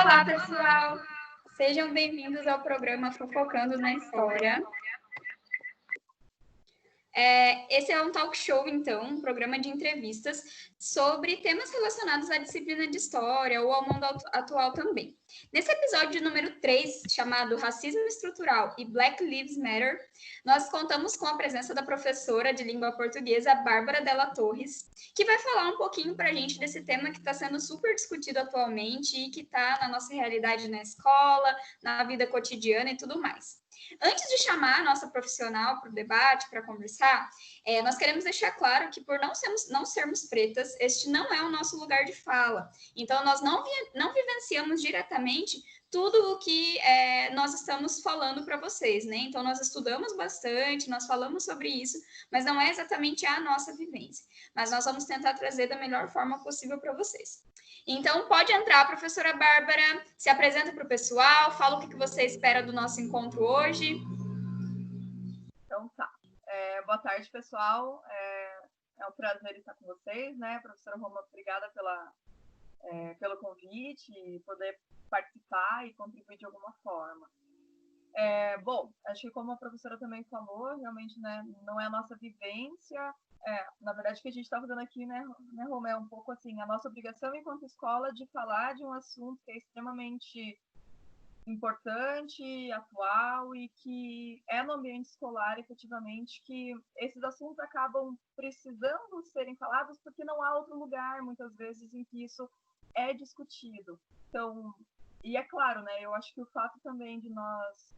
Olá, pessoal! Sejam bem-vindos ao programa Fofocando na História. Esse é um talk show, então, um programa de entrevistas sobre temas relacionados à disciplina de História ou ao mundo atual também. Nesse episódio número 3, chamado Racismo Estrutural e Black Lives Matter, nós contamos com a presença da professora de língua portuguesa, Bárbara Della Torres, que vai falar um pouquinho para a gente desse tema que está sendo super discutido atualmente e que está na nossa realidade na escola, na vida cotidiana e tudo mais. Antes de chamar a nossa profissional para o debate, para conversar, nós queremos deixar claro que por não sermos pretas, este não é o nosso lugar de fala. Então, nós não vivenciamos diretamente tudo o que nós estamos falando para vocês, né? Então, nós estudamos bastante, nós falamos sobre isso, mas não é exatamente a nossa vivência. Mas nós vamos tentar trazer da melhor forma possível para vocês. Então, pode entrar, professora Bárbara, se apresenta para o pessoal, fala o que você espera do nosso encontro hoje. Então, tá. Boa tarde, pessoal. É um prazer estar com vocês, né? Professora Roma, obrigada pelo convite e poder participar e contribuir de alguma forma. Bom, acho que como a professora também falou, realmente, né, não é a nossa vivência. Na verdade, o que a gente está fazendo aqui, né, Roma, é um pouco assim, a nossa obrigação enquanto escola de falar de um assunto que é extremamente importante, atual e que é no ambiente escolar, efetivamente, que esses assuntos acabam precisando serem falados porque não há outro lugar, muitas vezes, em que isso é discutido. Então, e é claro, né, eu acho que o fato também de nós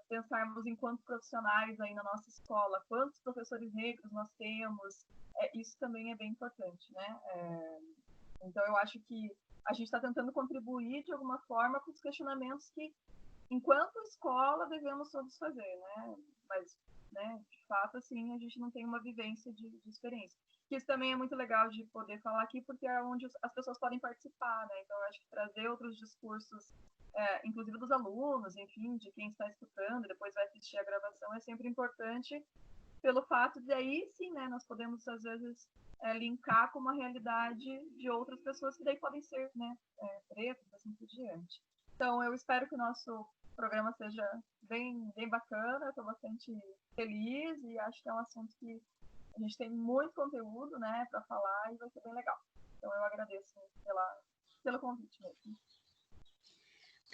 pensarmos enquanto profissionais aí na nossa escola, quantos professores negros nós temos, isso também é bem importante, né? Então, eu acho que a gente está tentando contribuir de alguma forma com os questionamentos que, enquanto escola, devemos todos fazer, né? Mas, né, de fato, assim, a gente não tem uma vivência de experiência. Isso também é muito legal de poder falar aqui, porque é onde as pessoas podem participar, né? Então, eu acho que trazer outros discursos, inclusive dos alunos, enfim, de quem está escutando e depois vai assistir a gravação, é sempre importante pelo fato de aí sim, né, nós podemos às vezes linkar com uma realidade de outras pessoas que daí podem ser, né, pretas, assim por diante. Então, eu espero que o nosso programa seja bem bacana, eu estou bastante feliz e acho que é um assunto que a gente tem muito conteúdo, né, para falar e vai ser bem legal. Então, eu agradeço pelo convite mesmo.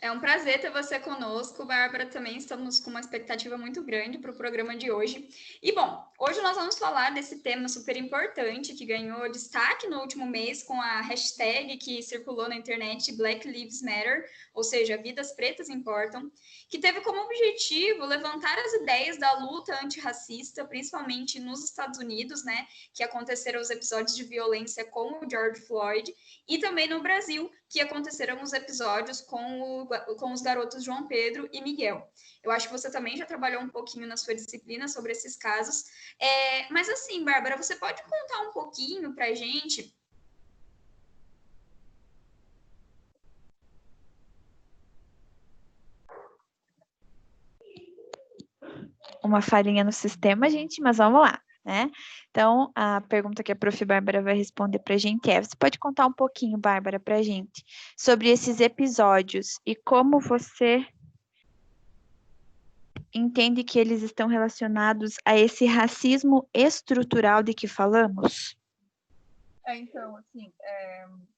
É um prazer ter você conosco, Bárbara. Também estamos com uma expectativa muito grande para o programa de hoje. E, bom, hoje nós vamos falar desse tema super importante que ganhou destaque no último mês com a hashtag que circulou na internet Black Lives Matter, ou seja, vidas pretas importam, que teve como objetivo levantar as ideias da luta antirracista, principalmente nos Estados Unidos, né, que aconteceram os episódios de violência com o George Floyd, e também no Brasil, que aconteceram os episódios com os garotos João Pedro e Miguel. Eu acho que você também já trabalhou um pouquinho na sua disciplina sobre esses casos. Mas assim, Bárbara, você pode contar um pouquinho para a gente? Uma falhinha no sistema, gente, mas vamos lá, né? Então, a pergunta que a prof. Bárbara vai responder para a gente você pode contar um pouquinho, Bárbara, para a gente, sobre esses episódios e como você entende que eles estão relacionados a esse racismo estrutural de que falamos? Então, assim,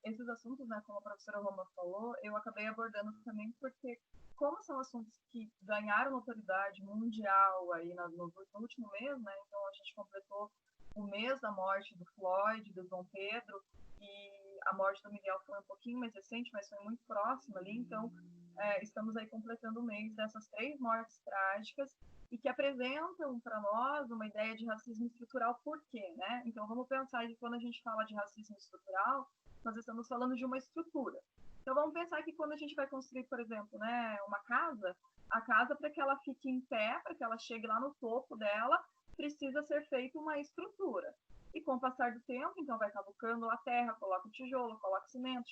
esses assuntos, né, como a professora Roma falou, eu acabei abordando também porque, como são assuntos que ganharam notoriedade mundial aí no último mês, né, então a gente completou o mês da morte do Floyd, do João Pedro, e a morte do Miguel foi um pouquinho mais recente, mas foi muito próxima ali, então estamos aí completando o mês dessas 3 mortes trágicas, e que apresentam para nós uma ideia de racismo estrutural. Por quê, né? Então, vamos pensar que quando a gente fala de racismo estrutural, nós estamos falando de uma estrutura. Então, vamos pensar que quando a gente vai construir, por exemplo, né, uma casa, a casa, para que ela fique em pé, para que ela chegue lá no topo dela, precisa ser feita uma estrutura. E com o passar do tempo, então, vai cavucando a terra, coloca o tijolo, coloca cimento,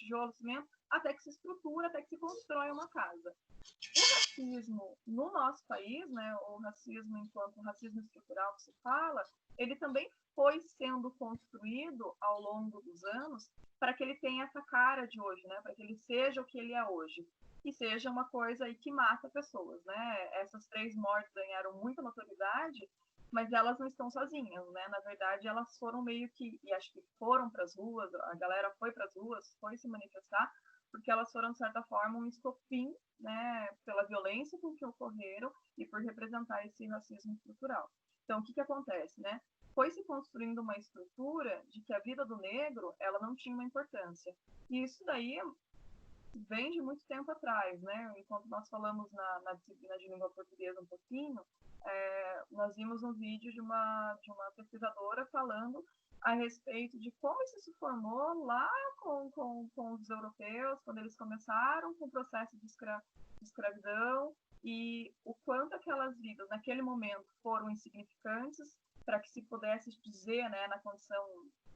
até que se estrutura, até que se constrói uma casa. O racismo no nosso país, né, o racismo enquanto racismo estrutural que se fala, ele também foi sendo construído ao longo dos anos para que ele tenha essa cara de hoje, né, para que ele seja o que ele é hoje, e seja uma coisa aí que mata pessoas, né? Essas 3 mortes ganharam muita notoriedade, mas elas não estão sozinhas, né? Na verdade, elas foram meio que, e acho que foram para as ruas, a galera foi para as ruas, foi se manifestar, porque elas foram, de certa forma, um estopim, né, pela violência com que ocorreram e por representar esse racismo estrutural. Então, o que acontece, né? Foi se construindo uma estrutura de que a vida do negro, ela não tinha uma importância. E isso daí vem de muito tempo atrás, né? Enquanto nós falamos na disciplina de língua portuguesa um pouquinho, nós vimos um vídeo de uma pesquisadora falando a respeito de como isso se formou lá com os europeus, quando eles começaram com o processo de escravidão, e o quanto aquelas vidas, naquele momento, foram insignificantes para que se pudesse dizer, né, na condição,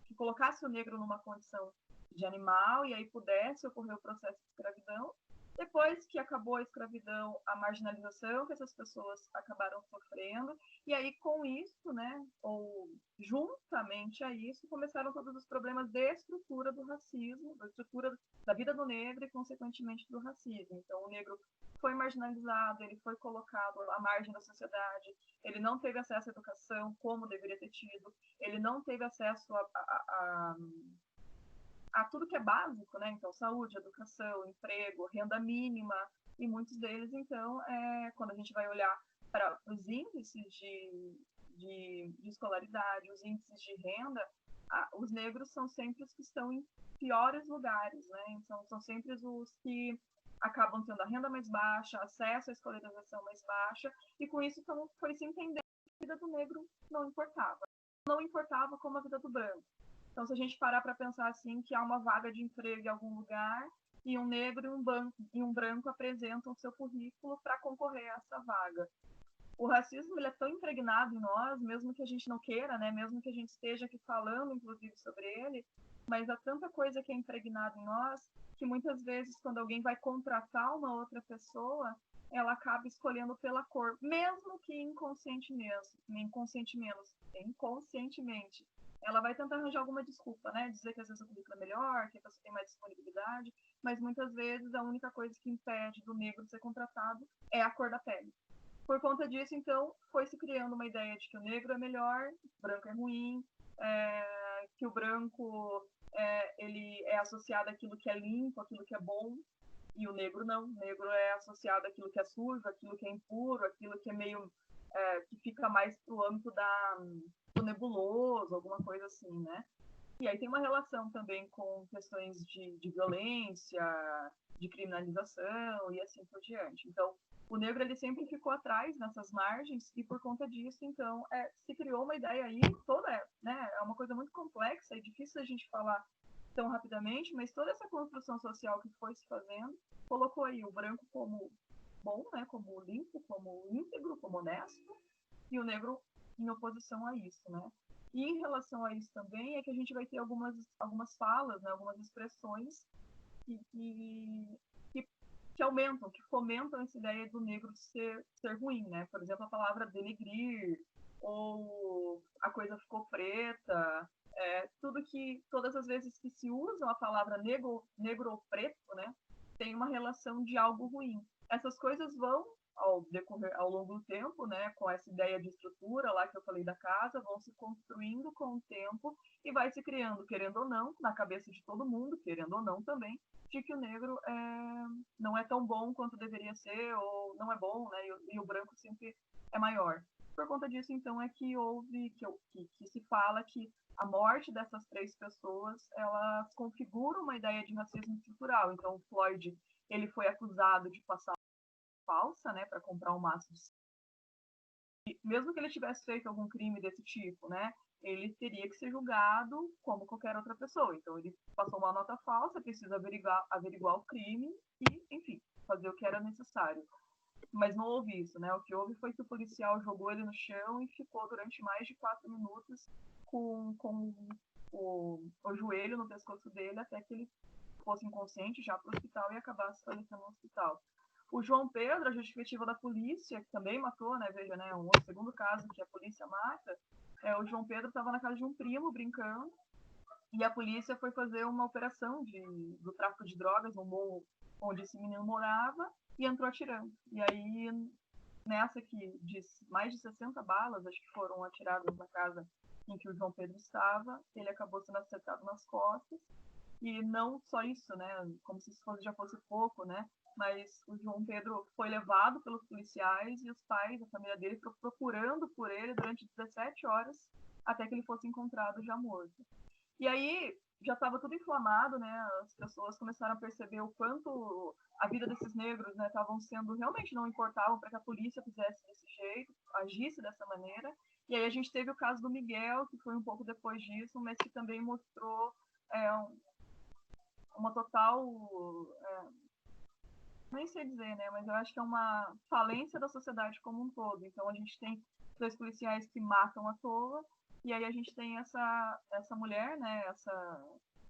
que colocasse o negro numa condição de animal, e aí pudesse ocorrer o processo de escravidão. Depois que acabou a escravidão, a marginalização que essas pessoas acabaram sofrendo, e aí com isso, né, ou juntamente a isso, começaram todos os problemas de estrutura do racismo, da estrutura da vida do negro e, consequentemente, do racismo. Então, o negro foi marginalizado, ele foi colocado à margem da sociedade, ele não teve acesso à educação como deveria ter tido, ele não teve acesso a tudo que é básico, né? Então, saúde, educação, emprego, renda mínima, e muitos deles, então, quando a gente vai olhar para os índices de escolaridade, os índices de renda, os negros são sempre os que estão em piores lugares, né? Então, são sempre os que acabam tendo a renda mais baixa, acesso à escolarização mais baixa, e com isso, então, foi se entendendo que a vida do negro não importava. Não importava como a vida do branco. Então, se a gente parar para pensar assim, que há uma vaga de emprego em algum lugar e um negro e um branco apresentam o seu currículo para concorrer a essa vaga. O racismo, ele é tão impregnado em nós, mesmo que a gente não queira, né? Mesmo que a gente esteja aqui falando, inclusive, sobre ele, mas há tanta coisa que é impregnada em nós que muitas vezes, quando alguém vai contratar uma outra pessoa, ela acaba escolhendo pela cor, mesmo que inconscientemente. Ela vai tentar arranjar alguma desculpa, né? Dizer que às vezes o currículo é melhor, que a pessoa tem mais disponibilidade, mas muitas vezes a única coisa que impede do negro ser contratado é a cor da pele. Por conta disso, então, foi se criando uma ideia de que o negro é melhor, o branco é ruim, que o branco ele é associado àquilo que é limpo, àquilo que é bom, e o negro não. O negro é associado àquilo que é sujo, àquilo que é impuro, àquilo que é meio que fica mais pro âmbito do nebuloso, alguma coisa assim, né? E aí tem uma relação também com questões de violência, de criminalização e assim por diante. Então, o negro ele sempre ficou atrás nessas margens e por conta disso, então, se criou uma ideia aí toda, né? É uma coisa muito complexa e difícil a gente falar tão rapidamente, mas toda essa construção social que foi se fazendo colocou aí o branco como bom, né? Como limpo, como íntegro, como honesto, e o negro em oposição a isso, né? E em relação a isso também é que a gente vai ter algumas falas, né, algumas expressões que aumentam, que fomentam essa ideia do negro ser ruim, né? Por exemplo, a palavra denegrir, ou a coisa ficou preta, todas as vezes que se usam a palavra negro ou preto, né, tem uma relação de algo ruim. Essas coisas vão ao longo do tempo, né, com essa ideia de estrutura lá que eu falei da casa, vão se construindo com o tempo e vai se criando, querendo ou não, na cabeça de todo mundo, querendo ou não também, de que o negro não é tão bom quanto deveria ser, ou não é bom, né, e o branco sempre é maior. Por conta disso, então, é que que se fala que a morte dessas 3 pessoas, elas configuram uma ideia de racismo estrutural. Então, o Floyd, ele foi acusado de passar falsa, né, para comprar um maço de e mesmo que ele tivesse feito algum crime desse tipo, né, ele teria que ser julgado como qualquer outra pessoa. Então, ele passou uma nota falsa, precisa averiguar o crime e, enfim, fazer o que era necessário. Mas não houve isso, né? O que houve foi que o policial jogou ele no chão e ficou durante mais de 4 minutos com o joelho no pescoço dele até que ele fosse inconsciente já para o hospital e acabasse falecendo no hospital. O João Pedro, a justificativa da polícia, que também matou, né? Veja, né? Um outro segundo caso que a polícia mata. O João Pedro estava na casa de um primo brincando e a polícia foi fazer uma operação do tráfico de drogas no morro onde esse menino morava e entrou atirando. E aí, nessa que mais de 60 balas, acho que foram atiradas na casa em que o João Pedro estava, ele acabou sendo acertado nas costas. E não só isso, né? Como se isso já fosse pouco, né? Mas o João Pedro foi levado pelos policiais e os pais, a família dele, ficou procurando por ele durante 17 horas até que ele fosse encontrado já morto. E aí já estava tudo inflamado, né? As pessoas começaram a perceber o quanto a vida desses negros, né, estavam sendo realmente não importavam para que a polícia fizesse desse jeito, agisse dessa maneira. E aí a gente teve o caso do Miguel, que foi um pouco depois disso, mas que também mostrou uma total, nem sei dizer, né, mas eu acho que é uma falência da sociedade como um todo. Então a gente tem 2 policiais que matam à toa, e aí a gente tem essa mulher, né,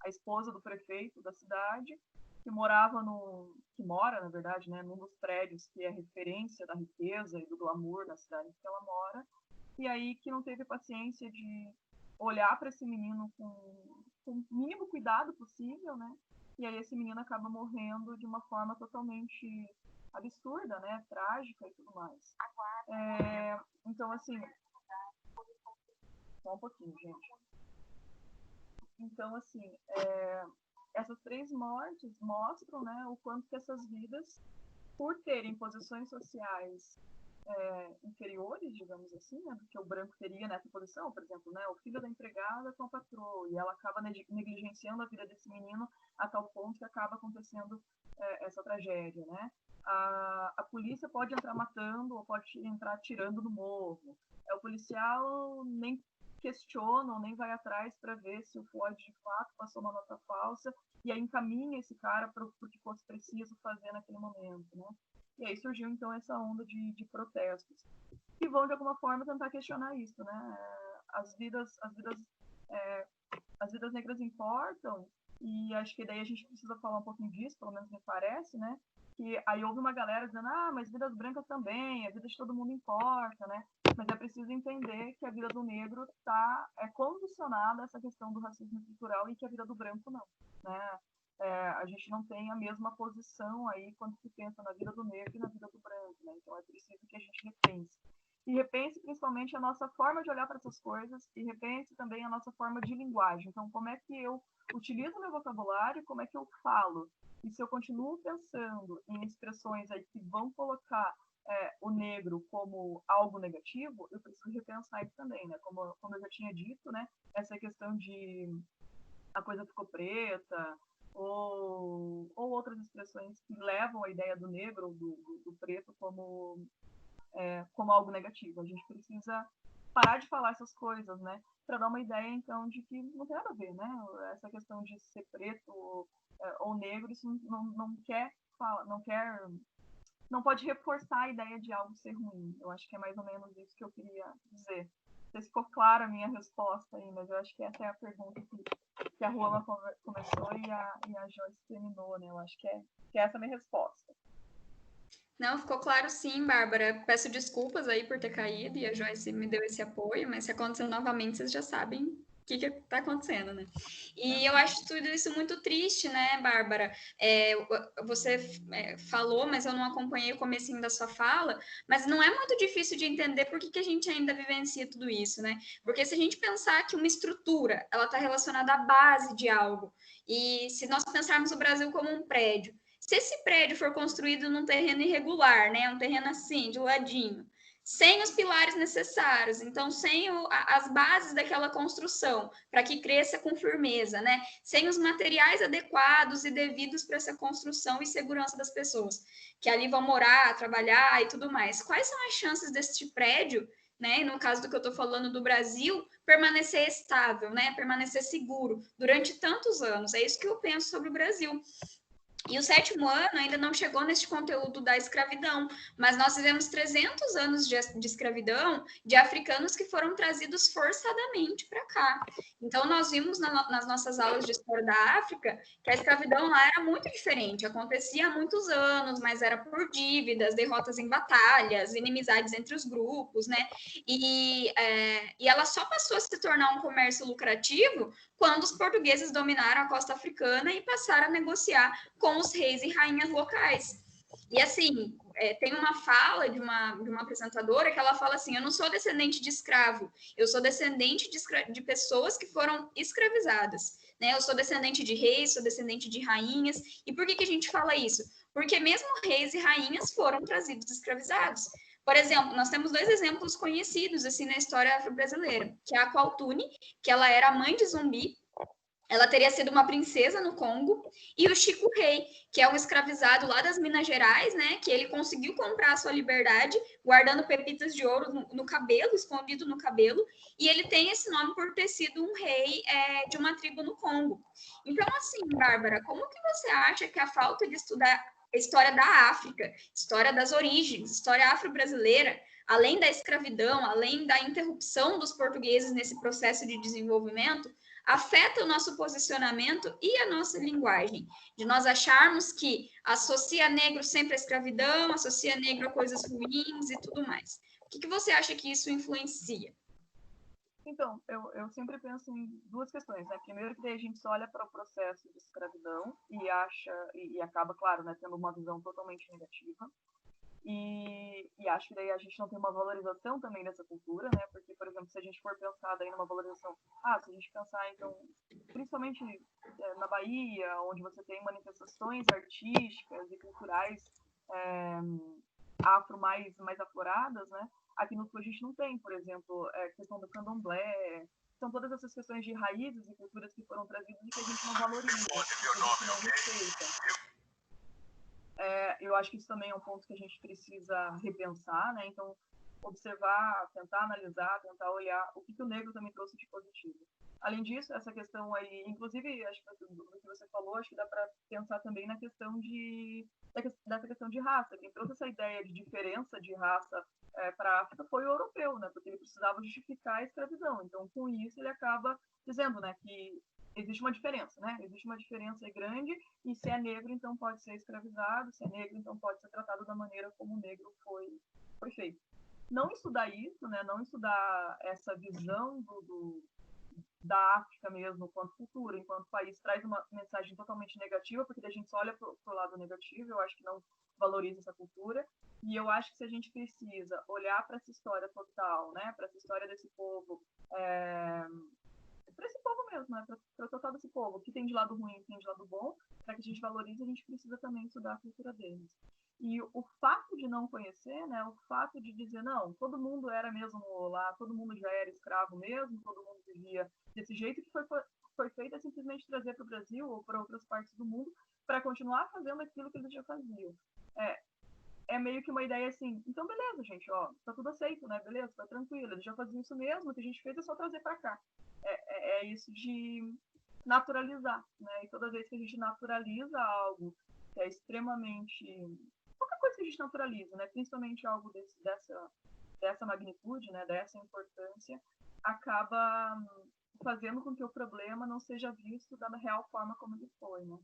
a esposa do prefeito da cidade, que mora, na verdade, né, num dos prédios que é referência da riqueza e do glamour da cidade que ela mora, e aí que não teve paciência de olhar para esse menino com o mínimo cuidado possível, né? E aí esse menino acaba morrendo de uma forma totalmente absurda, né? Trágica e tudo mais. Então, assim... Só um pouquinho, gente. Então, assim, essas 3 mortes mostram, né, o quanto que essas vidas, por terem posições sociais inferiores, digamos assim, né, do que o branco teria nessa posição, por exemplo, né, o filho da empregada com a patroa, e ela acaba negligenciando a vida desse menino a tal ponto que acaba acontecendo essa tragédia, né? A polícia pode entrar matando ou pode entrar atirando no morro. O policial nem questiona ou nem vai atrás para ver se o Floyd de fato passou uma nota falsa e aí encaminha esse cara para o que fosse preciso fazer naquele momento, né? E aí surgiu, então, essa onda de protestos, que vão, de alguma forma, tentar questionar isso, né? As vidas negras importam, e acho que daí a gente precisa falar um pouquinho disso, pelo menos me parece, né? Que aí houve uma galera dizendo, mas vidas brancas também, a vida de todo mundo importa, né? Mas é preciso entender que a vida do negro é condicionada a essa questão do racismo estrutural e que a vida do branco não, né? A gente não tem a mesma posição aí quando se pensa na vida do negro e na vida do branco, né? Então é preciso que a gente repense. E repense principalmente a nossa forma de olhar para essas coisas e repense também a nossa forma de linguagem. Então, como é que eu utilizo meu vocabulário, como é que eu falo? E se eu continuo pensando em expressões aí que vão colocar o negro como algo negativo, eu preciso repensar isso também, né? Como eu já tinha dito, né? Essa questão de a coisa ficou preta, ou outras expressões que levam a ideia do negro, do preto, como algo negativo. A gente precisa parar de falar essas coisas, né? Para dar uma ideia, então, de que não tem nada a ver, né? Essa questão de ser preto ou negro, isso não pode reforçar a ideia de algo ser ruim. Eu acho que é mais ou menos isso que eu queria dizer. Não sei se ficou clara a minha resposta aí, mas eu acho que essa é a pergunta que a Roma começou e a Joyce terminou, né? Eu acho que é essa a minha resposta. Não, ficou claro sim, Bárbara. Peço desculpas aí por ter caído e a Joyce me deu esse apoio, mas se acontecer novamente, vocês já sabem o que está acontecendo, né? E eu acho tudo isso muito triste, né, Bárbara? Você falou, mas eu não acompanhei o comecinho da sua fala, mas não é muito difícil de entender por que a gente ainda vivencia tudo isso, né? Porque se a gente pensar que uma estrutura, ela está relacionada à base de algo, e se nós pensarmos o Brasil como um prédio, se esse prédio for construído num terreno irregular, né, um terreno assim, de ladinho, sem os pilares necessários, então sem as bases daquela construção, para que cresça com firmeza, né? Sem os materiais adequados e devidos para essa construção e segurança das pessoas que ali vão morar, trabalhar e tudo mais. Quais são as chances deste prédio, né? No caso do que eu estou falando do Brasil, permanecer estável, né? Permanecer seguro durante tantos anos? É isso que eu penso sobre o Brasil. E o 7º ano ainda não chegou nesse conteúdo da escravidão, mas nós vivemos 300 anos de escravidão de africanos que foram trazidos forçadamente para cá. Então, nós vimos nas nossas aulas de história da África que a escravidão lá era muito diferente, acontecia há muitos anos, mas era por dívidas, derrotas em batalhas, inimizades entre os grupos, né? E ela só passou a se tornar um comércio lucrativo quando os portugueses dominaram a costa africana e passaram a negociar com os reis e rainhas locais. E assim, tem uma fala de uma apresentadora que ela fala assim: eu não sou descendente de escravo, eu sou descendente de pessoas que foram escravizadas. Né? Eu sou descendente de reis, sou descendente de rainhas. E por que a gente fala isso? Porque mesmo reis e rainhas foram trazidos escravizados. Por exemplo, nós temos 2 exemplos conhecidos assim na história afro-brasileira, que é a Kwалтuni, que ela era a mãe de Zumbi, ela teria sido uma princesa no Congo, e o Chico Rei, que é um escravizado lá das Minas Gerais, né, que ele conseguiu comprar a sua liberdade guardando pepitas de ouro no cabelo, escondido no cabelo, e ele tem esse nome por ter sido um rei de uma tribo no Congo. Então, assim, Bárbara, como que você acha que a falta de estudar a história da África, história das origens, história afro-brasileira, além da escravidão, além da interrupção dos portugueses nesse processo de desenvolvimento, afeta o nosso posicionamento e a nossa linguagem, de nós acharmos que associa negro sempre à escravidão, associa negro a coisas ruins e tudo mais. O que você acha que isso influencia? Então, eu sempre penso em 2 questões, né? Primeiro, que daí a gente só olha para o processo de escravidão e acha, e acaba, claro, né, tendo uma visão totalmente negativa. E acho que daí a gente não tem uma valorização também dessa cultura, né? Porque, por exemplo, se a gente for pensar daí numa valorização, se a gente pensar, então, principalmente na Bahia, onde você tem manifestações artísticas e culturais afro mais afloradas, né? Aqui no Sul a gente não tem, por exemplo, questão do candomblé, são todas essas questões de raízes e culturas que foram trazidas e que a gente não valoriza, que a gente não respeita. Eu acho que isso também é um ponto que a gente precisa repensar, né? Então, observar, tentar analisar, tentar olhar o que o negro também trouxe de positivo. Além disso, essa questão aí, inclusive, acho que do que você falou, acho que dá para pensar também na questão dessa questão de raça. Quem trouxe essa ideia de diferença de raça para a África foi o europeu, né? Porque ele precisava justificar a escravidão. Então, com isso, ele acaba dizendo, né, que existe uma diferença, né? Existe uma diferença grande, e se é negro, então pode ser escravizado, se é negro, então pode ser tratado da maneira como o negro foi feito. Não estudar isso, né? Não estudar essa visão da África mesmo, enquanto cultura, enquanto país, traz uma mensagem totalmente negativa, porque a gente só olha para o lado negativo, eu acho que não valoriza essa cultura, e eu acho que se a gente precisa olhar para essa história total, né? Para essa história desse povo, para esse povo mesmo, né? Para o total desse povo, o que tem de lado ruim, o que tem de lado bom, para que a gente valorize, a gente precisa também estudar a cultura deles. E o fato de não conhecer, né? O fato de dizer, não, todo mundo era mesmo lá, todo mundo já era escravo mesmo, todo mundo vivia desse jeito, que foi feito é simplesmente trazer para o Brasil ou para outras partes do mundo para continuar fazendo aquilo que eles já faziam. É meio que uma ideia assim, então beleza, gente, ó, tá tudo aceito, né? Beleza, tá tranquilo, eles já faziam isso mesmo, o que a gente fez é só trazer para cá. É isso de naturalizar, né? E toda vez que a gente naturaliza algo que é extremamente... Qualquer coisa que a gente naturaliza, né? Principalmente algo dessa magnitude, né? Dessa importância, acaba fazendo com que o problema não seja visto da real forma como ele foi, né?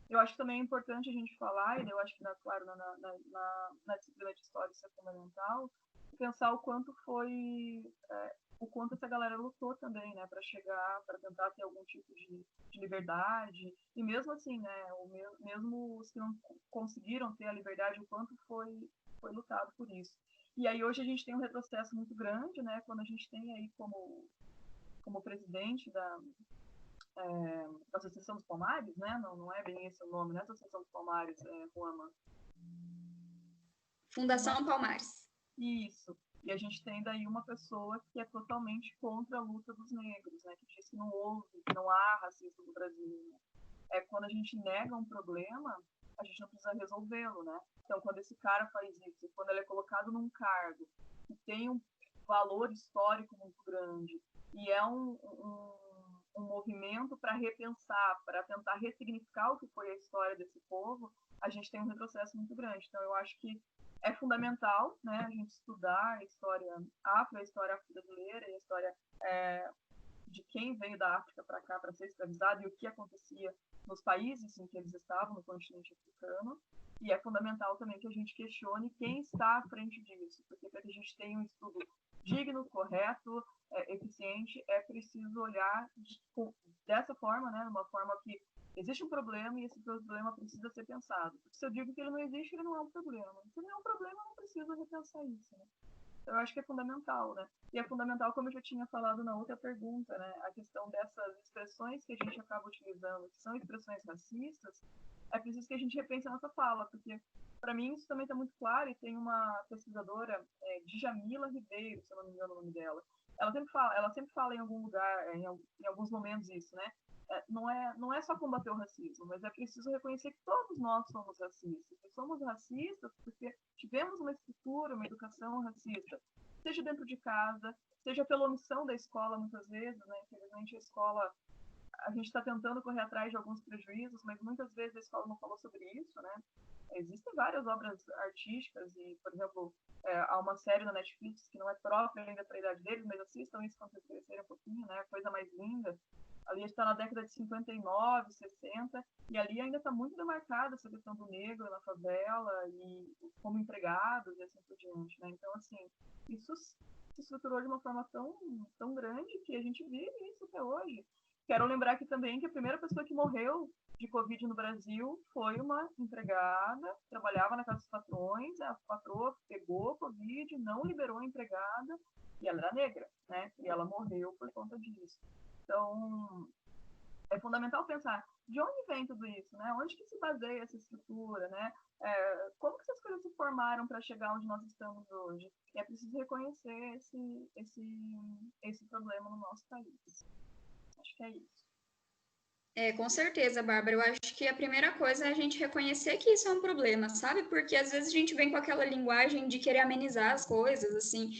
Eu acho que também é importante a gente falar, e eu acho que, claro, na disciplina de história isso é fundamental, pensar o quanto essa galera lutou também, né, para chegar, para tentar ter algum tipo de liberdade, e mesmo assim, né, mesmo os que não conseguiram ter a liberdade, o quanto foi lutado por isso. E aí hoje a gente tem um retrocesso muito grande, né, quando a gente tem aí como presidente da Associação dos Palmares, né? Não é bem esse o nome, né? Associação dos Palmares, Ruama. Fundação Palmares. Isso. E a gente tem daí uma pessoa que é totalmente contra a luta dos negros, né? Que diz que não houve, que não há racismo no Brasil. Né? Quando a gente nega um problema, a gente não precisa resolvê-lo, né? Então, quando esse cara faz isso, quando ele é colocado num cargo que tem um valor histórico muito grande e é um um movimento para repensar, para tentar ressignificar o que foi a história desse povo, a gente tem um retrocesso muito grande. Então, eu acho que é fundamental, né, a gente estudar a história afro, a história afro-brasileira e a história de quem veio da África para cá para ser escravizado e o que acontecia nos países em que eles estavam, no continente africano. E é fundamental também que a gente questione quem está à frente disso, porque para que a gente tenha um estudo digno, correto, eficiente, é preciso olhar dessa forma, né, uma forma que existe um problema e esse problema precisa ser pensado. Porque se eu digo que ele não existe, ele não é um problema. Se não é um problema, eu não preciso repensar isso, né? Eu acho que é fundamental, né? E é fundamental, como eu já tinha falado na outra pergunta, né? A questão dessas expressões que a gente acaba utilizando, que são expressões racistas, é preciso que a gente repense a nossa fala, porque, para mim, isso também está muito claro, e tem uma pesquisadora, Djamila Ribeiro, se eu não me engano o nome dela, ela sempre fala em algum lugar, em alguns momentos isso, né? Não é só combater o racismo, mas é preciso reconhecer que todos nós somos racistas. E somos racistas porque tivemos uma estrutura, uma educação racista, seja dentro de casa, seja pela omissão da escola, muitas vezes, né? Infelizmente, a escola, a gente está tentando correr atrás de alguns prejuízos, mas muitas vezes a escola não falou sobre isso, né? Existem várias obras artísticas e, por exemplo, há uma série na Netflix que não é própria ainda para a idade deles, mas assistam isso quando vocês crescerem um pouquinho, né? A Coisa Mais Linda. Ali está na década de 59, 60, e ali ainda está muito demarcada essa questão do negro na favela e como empregados e assim por diante, né? Então, assim, isso se estruturou de uma forma tão grande que a gente vive isso até hoje. Quero lembrar aqui também que a primeira pessoa que morreu de Covid no Brasil foi uma empregada, trabalhava na casa dos patrões, a patroa pegou Covid, não liberou a empregada, e ela era negra, né? E ela morreu por conta disso. Então, é fundamental pensar de onde vem tudo isso, né? Onde que se baseia essa estrutura, né? Como que essas coisas se formaram para chegar onde nós estamos hoje? E é preciso reconhecer esse problema no nosso país. Acho que é isso. Com certeza, Bárbara. Eu acho que a primeira coisa é a gente reconhecer que isso é um problema, sabe? Porque às vezes a gente vem com aquela linguagem de querer amenizar as coisas, assim,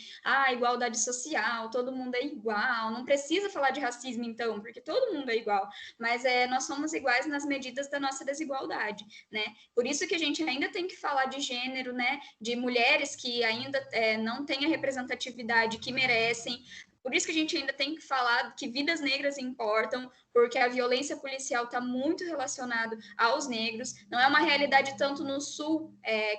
igualdade social, todo mundo é igual, não precisa falar de racismo então, porque todo mundo é igual, mas nós somos iguais nas medidas da nossa desigualdade, né? Por isso que a gente ainda tem que falar de gênero, né? De mulheres que ainda não têm a representatividade que merecem. Por isso que a gente ainda tem que falar que vidas negras importam, porque a violência policial está muito relacionada aos negros. Não é uma realidade tanto no Sul,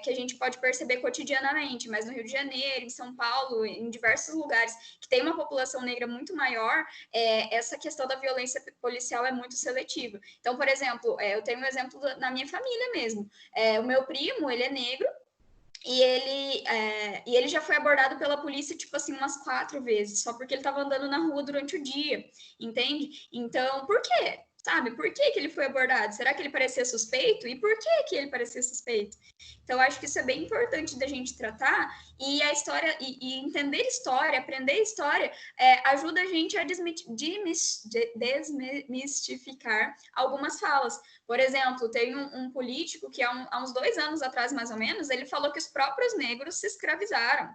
que a gente pode perceber cotidianamente, mas no Rio de Janeiro, em São Paulo, em diversos lugares que tem uma população negra muito maior, essa questão da violência policial é muito seletiva. Então, por exemplo, eu tenho um exemplo na minha família mesmo. O meu primo, ele é negro, e ele já foi abordado pela polícia, tipo assim, umas 4 vezes, só porque ele estava andando na rua durante o dia, entende? Então, por quê? Sabe? Por que ele foi abordado? Será que ele parecia suspeito? E por que ele parecia suspeito? Então, acho que isso é bem importante da gente tratar, e a história, e entender história, aprender história, ajuda a gente a desmistificar algumas falas. Por exemplo, tem um político que há uns 2 anos atrás, mais ou menos, ele falou que os próprios negros se escravizaram,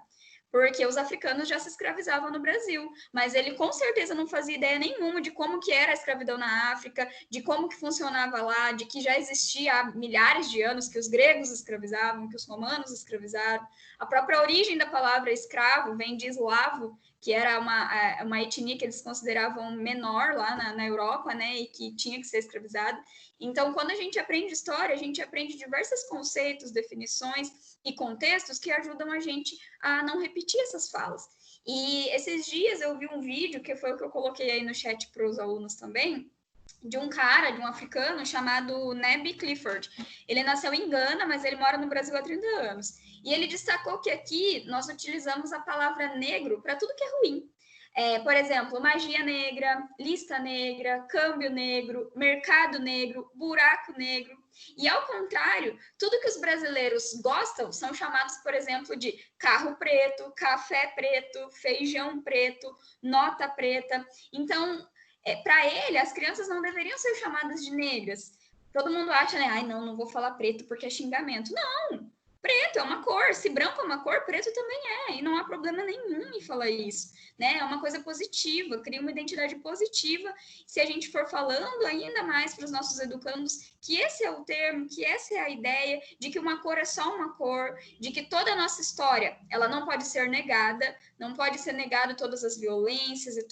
porque os africanos já se escravizavam no Brasil, mas ele com certeza não fazia ideia nenhuma de como que era a escravidão na África, de como que funcionava lá, de que já existia há milhares de anos que os gregos escravizavam, que os romanos escravizaram. A própria origem da palavra escravo vem de eslavo, que era uma etnia que eles consideravam menor lá na Europa, né, e que tinha que ser escravizada. Então, quando a gente aprende história, a gente aprende diversos conceitos, definições e contextos que ajudam a gente a não repetir essas falas. E esses dias eu vi um vídeo, que foi o que eu coloquei aí no chat para os alunos também, de um africano chamado Nebi Clifford. Ele nasceu em Gana, mas ele mora no Brasil há 30 anos. E ele destacou que aqui nós utilizamos a palavra negro para tudo que é ruim. Por exemplo, magia negra, lista negra, câmbio negro, mercado negro, buraco negro. E ao contrário, tudo que os brasileiros gostam são chamados, por exemplo, de carro preto, café preto, feijão preto, nota preta. Então, para ele, as crianças não deveriam ser chamadas de negras. Todo mundo acha, né? Ai, não vou falar preto porque é xingamento. Não! Preto é uma cor, se branco é uma cor, preto também é, e não há problema nenhum em falar isso, né? É uma coisa positiva, cria uma identidade positiva. Se a gente for falando ainda mais para os nossos educandos que esse é o termo, que essa é a ideia, de que uma cor é só uma cor, de que toda a nossa história, ela não pode ser negada, não pode ser negado todas as violências e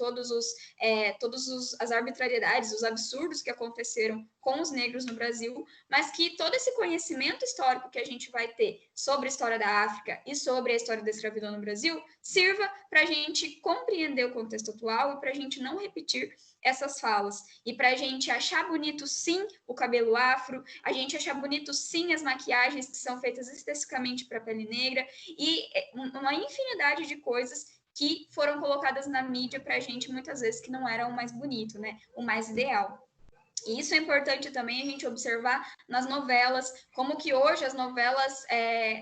as arbitrariedades, os absurdos que aconteceram com os negros no Brasil, mas que todo esse conhecimento histórico que a gente vai ter sobre a história da África e sobre a história da escravidão no Brasil sirva para a gente compreender o contexto atual e para a gente não repetir essas falas. E para a gente achar bonito, sim, o cabelo afro, a gente achar bonito, sim, as maquiagens que são feitas especificamente para a pele negra e uma infinidade de coisas que foram colocadas na mídia para a gente muitas vezes que não eram o mais bonito, né? O mais ideal. E isso é importante também a gente observar nas novelas, como que hoje as novelas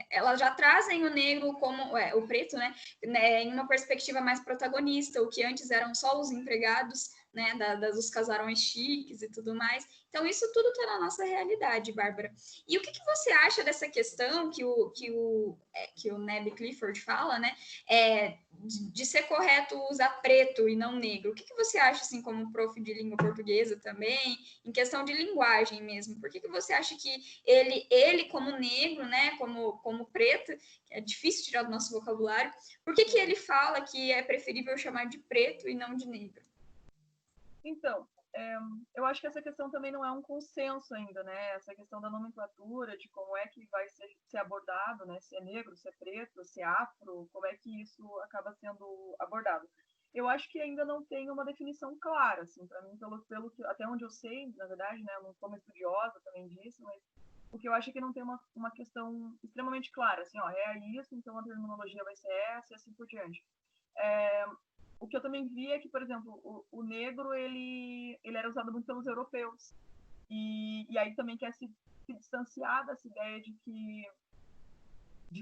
elas já trazem o negro como o preto, né, em uma perspectiva mais protagonista, o que antes eram só os empregados, né, dos casarões chiques e tudo mais. Então isso tudo está na nossa realidade, Bárbara. E o que você acha dessa questão que o Neb Clifford fala, né, de ser correto usar preto e não negro? O que você acha, assim, como prof de língua portuguesa também? Em questão de linguagem mesmo. Por que você acha que ele como negro, né, como preto, que é difícil tirar do nosso vocabulário, por que ele fala que é preferível chamar de preto e não de negro? Então, eu acho que essa questão também não é um consenso ainda, né? Essa questão da nomenclatura, de como é que vai ser abordado, né? Se é negro, se é preto, se é afro, como é que isso acaba sendo abordado. Eu acho que ainda não tem uma definição clara, assim, para mim, pelo que, até onde eu sei, na verdade, né? Eu não sou uma estudiosa também disso, mas o que eu acho é que não tem uma questão extremamente clara, assim, ó, é isso, então a terminologia vai ser essa e assim por diante. O que eu também vi é que, por exemplo, o negro ele era usado muito pelos europeus e aí também quer se distanciar dessa ideia de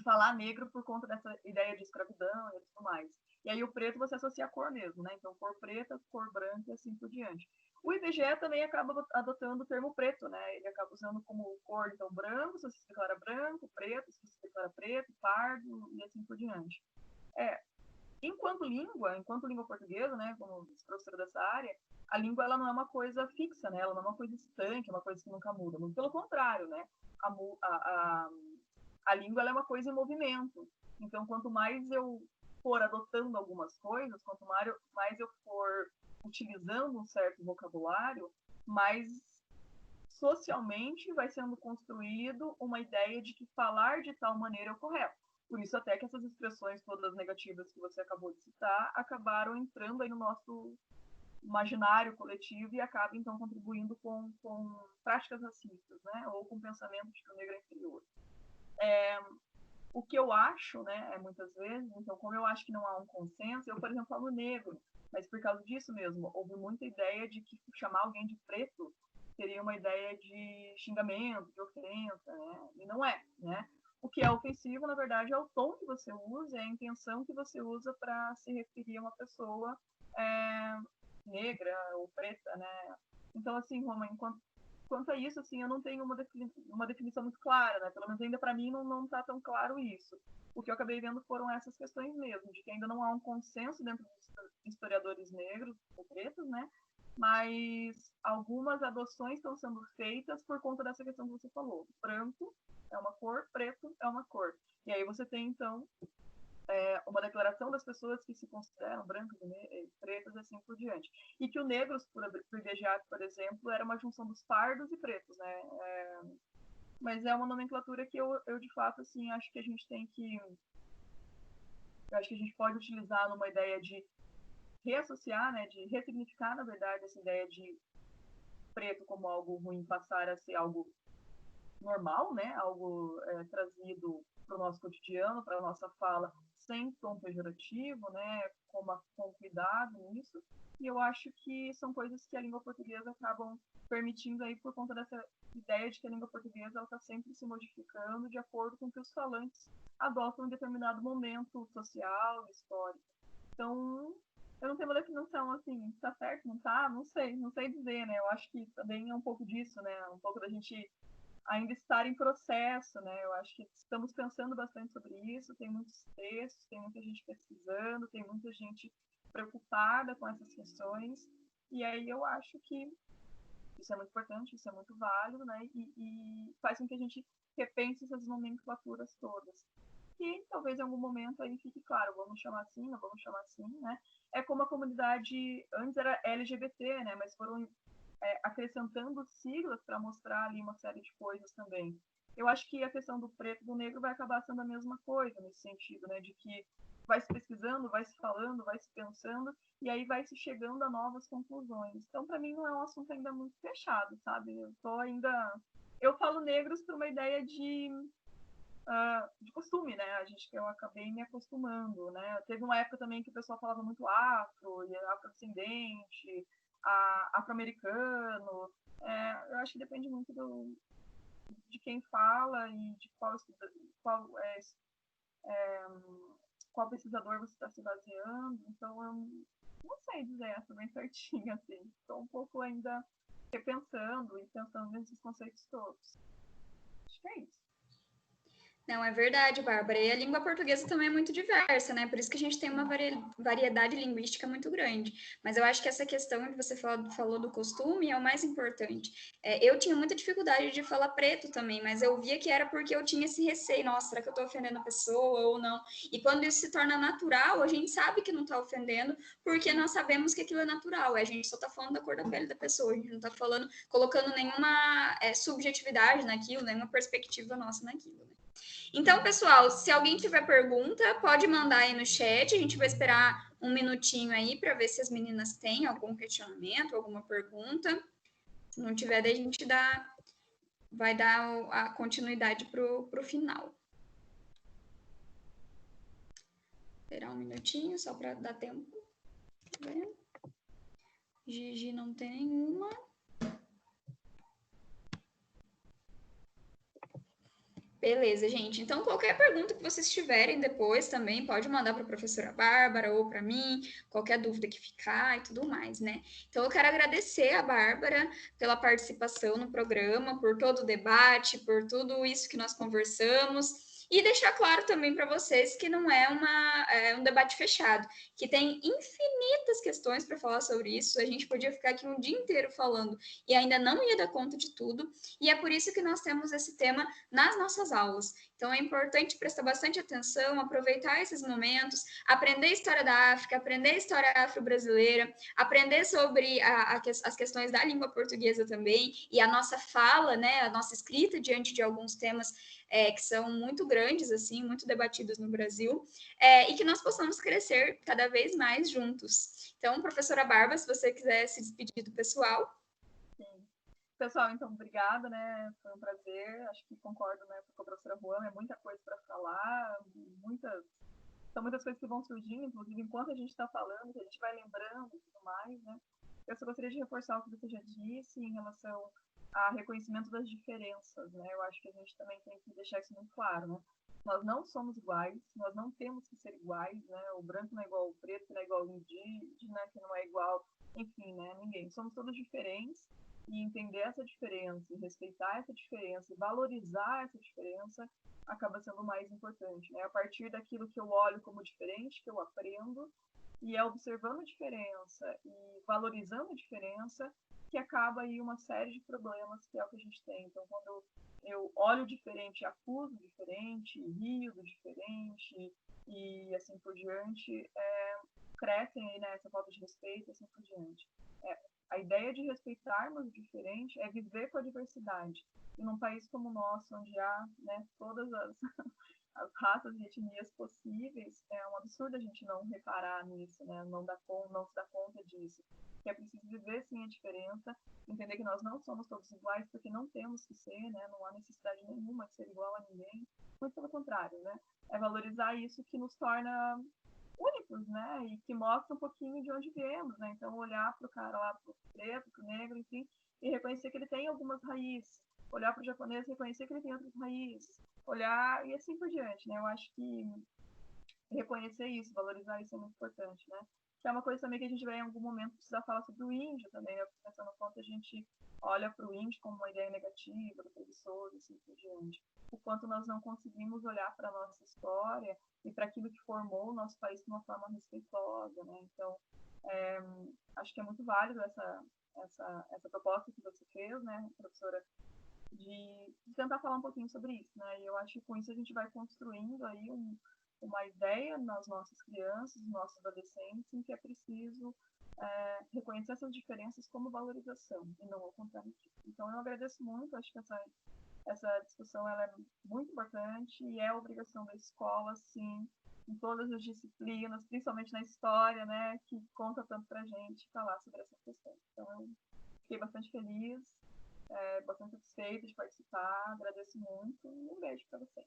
falar negro por conta dessa ideia de escravidão e tudo mais. E aí o preto você associa a cor mesmo, né? Então cor preta, cor branca e assim por diante. O IBGE também acaba adotando o termo preto, né? Ele acaba usando como cor, então branco, se você se declara branco, preto, se você se declara preto, pardo e assim por diante. Enquanto língua portuguesa, né, como professora dessa área, a língua ela não é uma coisa fixa, né? Ela não é uma coisa estanque, é uma coisa que nunca muda. Muito pelo contrário, né? A língua ela é uma coisa em movimento. Então, quanto mais eu for adotando algumas coisas, quanto mais eu for utilizando um certo vocabulário, mais socialmente vai sendo construído uma ideia de que falar de tal maneira é o correto. Por isso até que essas expressões todas negativas que você acabou de citar acabaram entrando aí no nosso imaginário coletivo e acabam então contribuindo com práticas racistas, né? Ou com pensamento de que o negro é inferior. O que eu acho, né, muitas vezes, então como eu acho que não há um consenso, eu, por exemplo, falo negro, mas por causa disso mesmo, houve muita ideia de que chamar alguém de preto seria uma ideia de xingamento, de ofensa, né? E não é, né? O que é ofensivo, na verdade, é o tom que você usa, é a intenção que você usa para se referir a uma pessoa negra ou preta, né? Então, assim, Roma, quanto a isso, assim, eu não tenho uma definição muito clara, né? Pelo menos ainda para mim não está tão claro isso. O que eu acabei vendo foram essas questões mesmo, de que ainda não há um consenso dentro dos historiadores negros ou pretos, né? Mas algumas adoções estão sendo feitas por conta dessa questão que você falou. Branco é uma cor, preto é uma cor. E aí você tem, então, uma declaração das pessoas que se consideram brancas e pretas, assim por diante. E que o negros, privilegiado, por exemplo, era uma junção dos pardos e pretos, né? Mas é uma nomenclatura que eu de fato, assim, acho que a gente tem que... Eu acho que a gente pode utilizar numa ideia de reassociar, né, de ressignificar, na verdade, essa ideia de preto como algo ruim passar a ser algo normal, né, algo trazido para o nosso cotidiano, para a nossa fala, sem tom pejorativo, né, com cuidado nisso. E eu acho que são coisas que a língua portuguesa acabam permitindo aí por conta dessa ideia de que a língua portuguesa está sempre se modificando de acordo com o que os falantes adotam em determinado momento social, histórico. Então, eu não tenho uma definição assim, tá certo, não tá? Não sei dizer, né? Eu acho que também é um pouco disso, né? Um pouco da gente ainda estar em processo, né? Eu acho que estamos pensando bastante sobre isso, tem muitos textos, tem muita gente pesquisando, tem muita gente preocupada com essas questões, e aí eu acho que isso é muito importante, isso é muito válido, né? E faz com que a gente repense essas nomenclaturas todas. E talvez em algum momento aí fique claro, vamos chamar assim, não vamos chamar assim, né? É como a comunidade, antes era LGBT, né? Mas foram acrescentando siglas para mostrar ali uma série de coisas também. Eu acho que a questão do preto e do negro vai acabar sendo a mesma coisa nesse sentido, né? De que vai se pesquisando, vai se falando, vai se pensando, e aí vai se chegando a novas conclusões. Então, para mim, não é um assunto ainda muito fechado, sabe? Eu falo negros por uma ideia de costume, né? Eu acabei me acostumando, né? Teve uma época também que o pessoal falava muito afro, e afrodescendente, afro-americano. Eu acho que depende muito de quem fala e de qual pesquisador você está se baseando. Então, eu não sei dizer essa bem certinho, assim. Estou um pouco ainda repensando e pensando nesses conceitos todos. Acho que é isso. Não, é verdade, Bárbara. E a língua portuguesa também é muito diversa, né? Por isso que a gente tem uma variedade linguística muito grande. Mas eu acho que essa questão que você falou do costume é o mais importante. Eu tinha muita dificuldade de falar preto também, mas eu via que era porque eu tinha esse receio. Nossa, será que eu estou ofendendo a pessoa ou não? E quando isso se torna natural, a gente sabe que não está ofendendo, porque nós sabemos que aquilo é natural. A gente só está falando da cor da pele da pessoa. A gente não está colocando nenhuma subjetividade naquilo, nenhuma perspectiva nossa naquilo, né? Então, pessoal, se alguém tiver pergunta, pode mandar aí no chat. A gente vai esperar um minutinho aí para ver se as meninas têm algum questionamento, alguma pergunta. Se não tiver, daí a gente vai dar a continuidade para o final. Esperar um minutinho só para dar tempo. Gigi não tem nenhuma. Beleza, gente. Então, qualquer pergunta que vocês tiverem depois também pode mandar para a professora Bárbara ou para mim, qualquer dúvida que ficar e tudo mais, né? Então, eu quero agradecer a Bárbara pela participação no programa, por todo o debate, por tudo isso que nós conversamos. E deixar claro também para vocês que não é um debate fechado, que tem infinitas questões para falar sobre isso. A gente podia ficar aqui um dia inteiro falando e ainda não ia dar conta de tudo. E é por isso que nós temos esse tema nas nossas aulas. Então, é importante prestar bastante atenção, aproveitar esses momentos, aprender a história da África, aprender a história afro-brasileira, aprender sobre as questões da língua portuguesa também, e a nossa fala, né, a nossa escrita diante de alguns temas que são muito grandes, assim, muito debatidos no Brasil, e que nós possamos crescer cada vez mais juntos. Então, professora Bárbara, se você quiser se despedir do pessoal. Sim. Pessoal, então, obrigada, né? Foi um prazer. Acho que concordo, né, com a professora Juana. É muita coisa para falar, são muitas coisas que vão surgindo, inclusive enquanto a gente está falando, que a gente vai lembrando e tudo mais, né? Eu só gostaria de reforçar o que você já disse em relação a reconhecimento das diferenças, né? Eu acho que a gente também tem que deixar isso muito claro, né? Nós não somos iguais, nós não temos que ser iguais, né? O branco não é igual ao preto, que não é igual ao indígena, que não é igual, enfim, né? Ninguém. Somos todos diferentes, e entender essa diferença, e respeitar essa diferença, e valorizar essa diferença acaba sendo mais importante, né? A partir daquilo que eu olho como diferente, que eu aprendo, e é observando a diferença e valorizando a diferença que acaba aí uma série de problemas que é o que a gente tem. Então, quando eu olho diferente, acuso diferente, rio do diferente e assim por diante, crescem aí nessa falta de respeito e assim por diante. A ideia de respeitarmos o diferente é viver com a diversidade. E num país como o nosso, onde há, né, todas as raças e etnias possíveis, é um absurdo a gente não reparar nisso, né? Não se dar conta disso. Que é preciso viver sim a diferença, entender que nós não somos todos iguais, porque não temos que ser, né? Não há necessidade nenhuma de ser igual a ninguém, muito pelo contrário, né? É valorizar isso que nos torna únicos, né? E que mostra um pouquinho de onde viemos, né? Então, olhar para o cara lá, para o preto, para o negro, enfim, e reconhecer que ele tem algumas raízes. Olhar para o japonês e reconhecer que ele tem outras raízes. Olhar e assim por diante, né? Eu acho que reconhecer isso, valorizar isso é muito importante, né? que é uma coisa também que a gente vai em algum momento precisar falar sobre o índio também, né? Porque pensando no quanto a gente olha para o índio como uma ideia negativa, preguiçoso, assim por diante. O quanto nós não conseguimos olhar para a nossa história e para aquilo que formou o nosso país de uma forma respeitosa, né? Então, acho que é muito válido essa proposta que você fez, né, professora, de tentar falar um pouquinho sobre isso, né? E eu acho que com isso a gente vai construindo aí uma ideia nas nossas crianças, nos nossos adolescentes, em que é preciso reconhecer essas diferenças como valorização e não ao contrário disso. Então eu agradeço muito, acho que essa discussão ela é muito importante e é obrigação da escola, sim, em todas as disciplinas, principalmente na história, né, que conta tanto para a gente falar sobre essa questão. Então eu fiquei bastante feliz, bastante satisfeita de participar, agradeço muito e um beijo para você.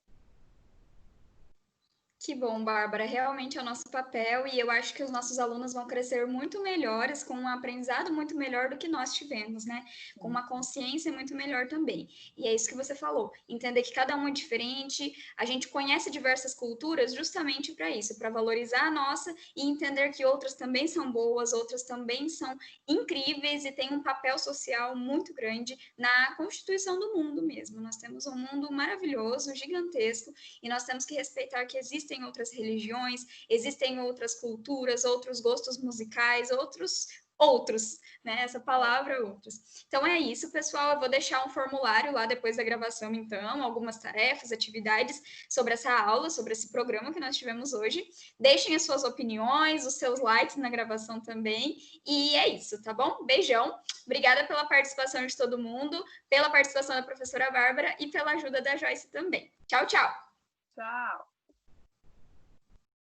Que bom, Bárbara, realmente é o nosso papel e eu acho que os nossos alunos vão crescer muito melhores, com um aprendizado muito melhor do que nós tivemos, né? Com uma consciência muito melhor também. E é isso que você falou, entender que cada um é diferente, a gente conhece diversas culturas justamente para isso, para valorizar a nossa e entender que outras também são boas, outras também são incríveis e têm um papel social muito grande na constituição do mundo mesmo. Nós temos um mundo maravilhoso, gigantesco, e nós temos que respeitar que existem outras religiões, existem outras culturas, outros gostos musicais, outros, né? Essa palavra, outros. Então é isso, pessoal. Eu vou deixar um formulário lá depois da gravação, então, algumas tarefas, atividades sobre essa aula, sobre esse programa que nós tivemos hoje. Deixem as suas opiniões, os seus likes na gravação também. E é isso, tá bom? Beijão. Obrigada pela participação de todo mundo, pela participação da professora Bárbara e pela ajuda da Joyce também. Tchau, tchau. Tchau.